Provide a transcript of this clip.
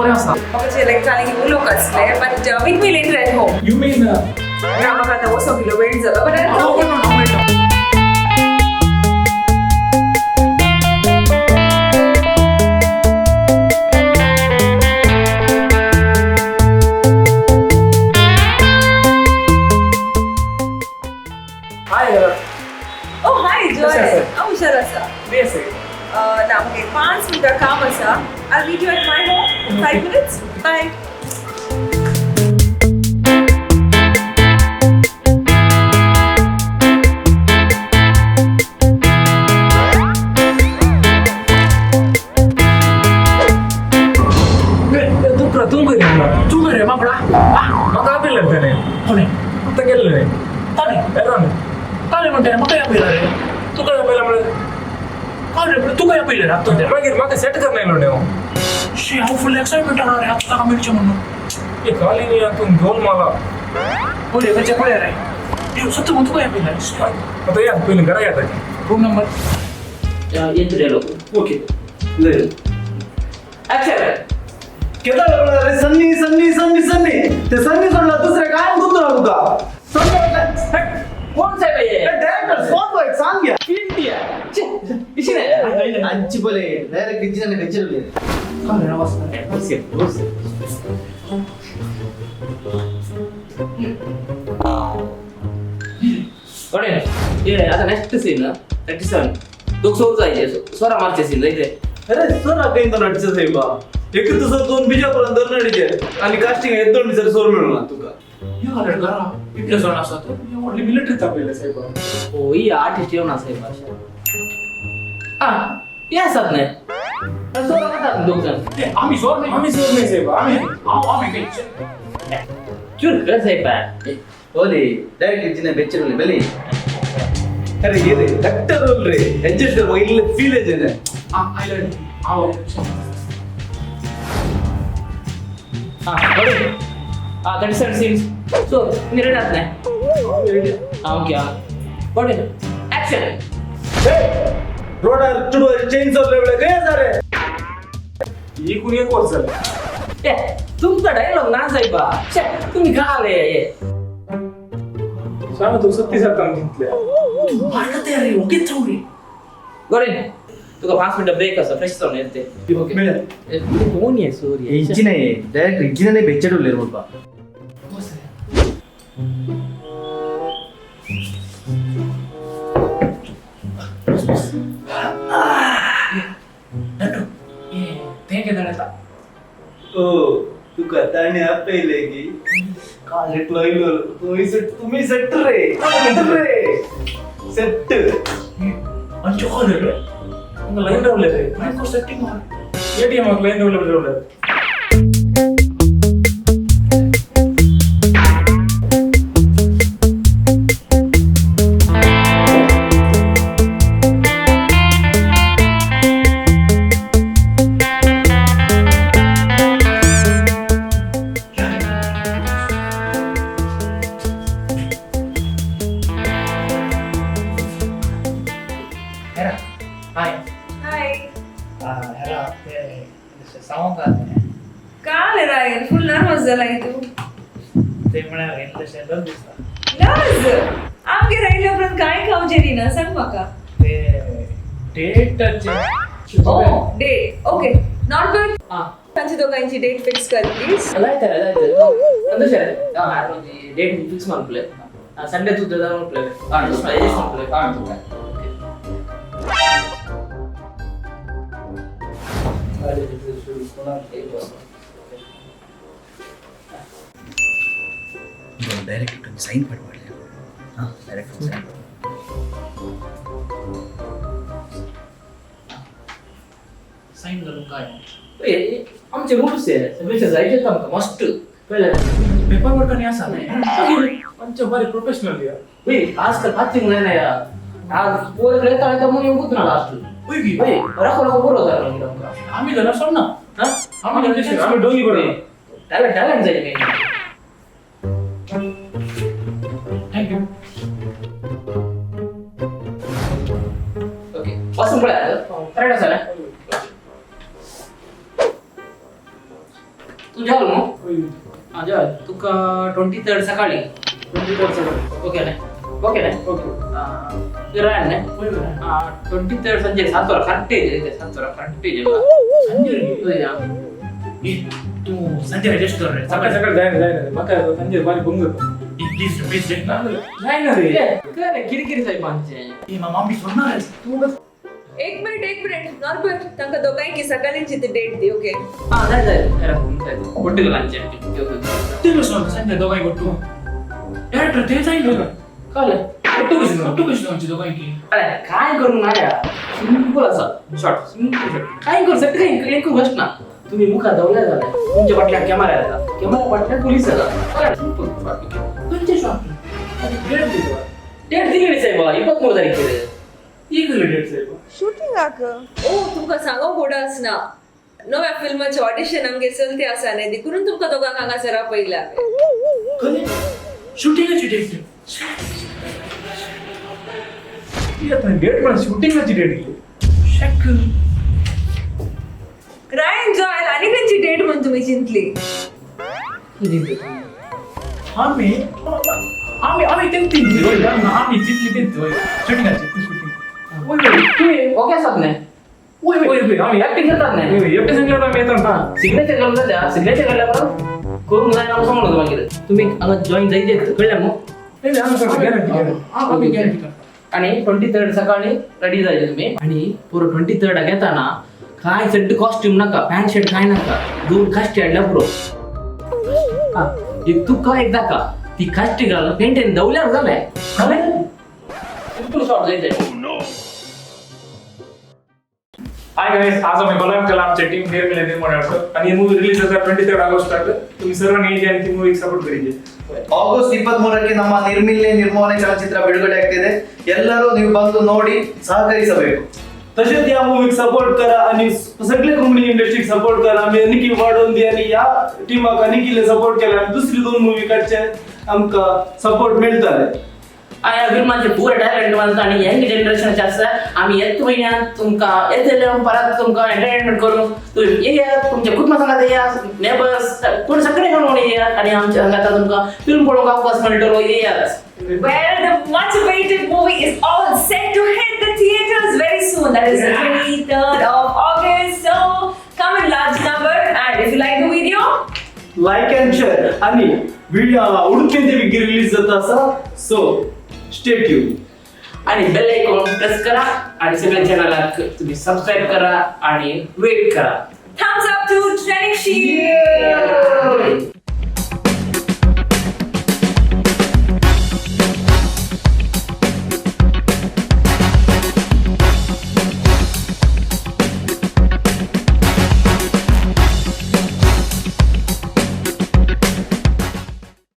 बरें आसा. Obviously, electronic look असले, but with me later at home. You mean? म्हाका आतां वचो किलो वेळ जालो, but I'll No, come. no, no, wait. Hi, Oh, hi, Joy. Yes, yes, sir. हुशार आसा. yes, sir. ना म्हाका 5 मिनटां काम आसा. I'll meet you at my home in 5 minutes. Bye. तू घरे माकडा म्हाका आपयलें ताणें कोणें आतां गेल्लें रे ताणें येरान ताणें म्हणटा म्हाका आपयला रे तुका आपयला म्हणलें काय रे तुका आपयलें रे आतां मागीर म्हाका सेट करनायलो न्ही हांव शी हांव फुल एक्सायटमेंट आहा रे आतां ताका मेळचें म्हणून एक गाली न्ही हातून घेवन मला पळय खंयचें पळय रे देव सत्य म्हणून तुका आपयला आतां या पयलीं घरा या ताची रूम नंबर येतले लोक ओके ऍक्शन केदा रे सन्नी सन्नी सन्नी सन्नी ते सन्नी सोडला दुसरे काय गुंतू ना तुका समजा कोण साहेब आहे डायरेक्टर स्पॉट बॉय सांग घ्या इंडिया इशी नाही अंची बोले डायरेक्ट डिजिटल ने बेचले काय रे वास कोणे ये आता नेक्स्ट सीन ना 37 दोघ सोर जायचे स्वरा मारचे सीन जायचे अरे सोरा काही तर नटचे साहेबा एक तुझं दोन बिजापर्यंत नडीचे आणि कास्टिंग आहे दोन जर सोर मिळणार तुका या रे घरा इतले जण आसा तर व्हडली मिलिटरी तापयले साहेब ओ ही आर्टिस्ट येऊन साहेब अशा या साथ नाही सोरा मारतात दोघ जण आम्ही जोर नाही साहेब आम्ही काही चुर कर साहेब ओले डायरेक्ट डिजिटल बेचले बेले अरे ये रे डॉक्टर रोल रे एडजस्ट हो इल्ले फील आहे ने आयलंड आओ बड़े 37 सीन्स सो मेरे रात नहीं ओके बड़े एक्शन रोडर चुडवर चेंज लेवल काय सारे एकूण एक वर्ष झालं ए तुमचा डायलॉग ना साहेबा छे तुम्ही का आले ये सांग तू सत्ती सरकार जिंकल्या मारत रे ओके थोडी बड़े तुका 5 मिनिट ब्रेक असा फ्रेश जाऊन येते ओके मिळेल कोण आहे सूर्य इंजिन आहे डायरेक्ट इंजिन ने बेचले बाबा नटू ये ते के दळता ओ तू कथाने आपले की काल लइलो तुम्ही सेट रे सेट अंचो खोले रे अंग लाइन डावले रे मैं को सेटिंग हो एटीएम क लाइन डावले हाय Hi. ह्याला ते साऊंड का काल रायन फुल नर्वस झालाय तू. ते म्हणाले इतले शेदल दिसता लज आमगे राहिल्यापर्यंत काय खावजेरी ना सांग म्हाका. ते डेटचे ओ डेट ओके नॉट गुड. हां तांची दोघांची डेट फिक्स कर प्लीज. लायते अंदर शे डेट फिक्स मारले संडे तू दादा मारले फ्राइडे मारले डायरेक्ट साइन पडले हां डायरेक्ट साइन साइन करून काय आमचे रूल्स आहे सगळे जायचे आमका मस्त पहिला पेपर वर्क नाही असा नाही पंच बारी प्रोफेशनल या वे आजकाल पाचिंग नाही ना यार आज पोर येता येता मग येऊन ना लास्ट होय की वे रखो रखो बोलो जरा आमका आम्ही जरा सोड ना हां आम्ही जरा आम्ही डोंगी बरो टॅलेंट जाईल मी थँक यू ओके पासून पळा करेक्ट असा ना 23 सकाळी 23 सकाळी ओके ना ओके ना ओके रान ना होय बरं 23 ಸಂಜೆ 7 ವರ ಕರೆಕ್ಟ್ ಇದೆ 7 ವರ ಕರೆಕ್ಟ್ ಇದೆ संजय तू संजय रेस्ट कर रे सकाळ सकाळ जाय मका संजय बारी बंग प्लीज ना नाही ना रे काय किरकिरी साहेब आमचे ए मम्मी सोडणार तू बस एक मिनिट नॉर्बल तांका दोघांकी सकाळींची ती डेट दी ओके हा जाय ಒಟ್ಟಿಗೆ ಲಂಚ್ ते बस संजय दोघांनी गोटू यार ते जाईल बघ काल कुठं कशी आमची दोघांकी अरे काय करू ना यार सिंपल असा शॉर्ट सिंपल काय करू शकत काही एक गोष्ट ना तुम्ही मुखा दवल्या झाला तुमच्या पाटल्या कॅमेरा येता कॅमेरा पाटल्या पोलीस येतात सिंपल तुमचे शॉर्ट डेट दिली साहेब 23 तारखेला एक डेट साहेब शूटिंग आक ओ तुमका सांगो गोडा असना नव्या फिल्माचे ऑडिशन आमगे चलते आसा ने देखून तुमका दोघांक हांगासरा पयला कधी शूटिंगची डेट आता डेट पण शूटिंगची डेट गेली शक रायन जॉयल आणि त्यांची डेट म्हणून तुम्ही चिंतली आम्ही ते तीन होय आम्ही जितली ते होय शूटिंगची शूटिंग तुम्ही ओके असतात नाही होय आम्ही ऍक्टिंग करतात नाही एकटे सांगितलं आम्ही येतो ना सिग्नेचर करून द्या सिग्नेचर केल्यावर करून जायला नाव सांगू मागे तुम्ही जॉईन जायचे कळलं मग नाही आम्ही गॅरंटी आणि 23 सकाळी रेडी जायचे तुम्ही आणि पुरो 23 घेताना काय सेट कॉस्ट्यूम नका पॅन्ट शर्ट काय नका दोन काष्टी आणल्या पुरो एक तू का एकदा का ती काष्टी घाल पेंटेन दवल्यावर झालंय सिंपल शॉट जायचंय हाय गाइस आज आम्ही बलाम कला आमच्या टीम निर्मिला निर्माण करतो आणि मूवी रिलीज होता 23 ऑगस्ट तुम्ही सर्वांनी ಈ ती ಮೂವಿ ಸಪೋರ್ಟ್ ಕರೀರಿ ಆಗಸ್ಟ್ 23ಕ್ಕೆ ನಮ್ಮ ನಿರ್ಮಿಲ್ಲೆ ನಿರ್ಮಾಣ ಚಲನಚಿತ್ರ ಬಿಡುಗಡೆ ಆಗ್ತಿದೆ ಎಲ್ಲರೂ ನೀವು ಬಂದು ನೋಡಿ ಸಹಕರಿಸಬೇಕು तसेच या मूवीक सपोर्ट करा आणि सगळे कॉमेडी इंडस्ट्रीक सपोर्ट करा आम्ही अनिकी वाढवून दी आणि या टीमाक अनिकीले सपोर्ट केला आणि दुसरी 2 मूवी कडचे आमका सपोर्ट मिळतले आणि अभिमानचे पूर्ण टॅलेंट माणसं आणि यंग जनरेशनचे असतात आम्ही येत महिन्यात तुमका येते परत तुमका एंटरटेनमेंट करून तुम्ही या तुमच्या कुटुंबासंगात या नेबर्स कोण सगळे घेऊन या आणि आमच्या संगात तुमका फिल्म पळोवंक अवकाश मेळटलो या Well, the much awaited movie is all set to hit the theaters very soon. That is the 23rd of August. So come in large number. And if you like the video, like and share आणि video उडून ते Vicky release जात असा so stay tune आणि bell icon press करा आणि सगळ्या चॅनलला तुम्ही सबस्क्राइब करा आणि वेट करा thumbs up to Trending Sheet.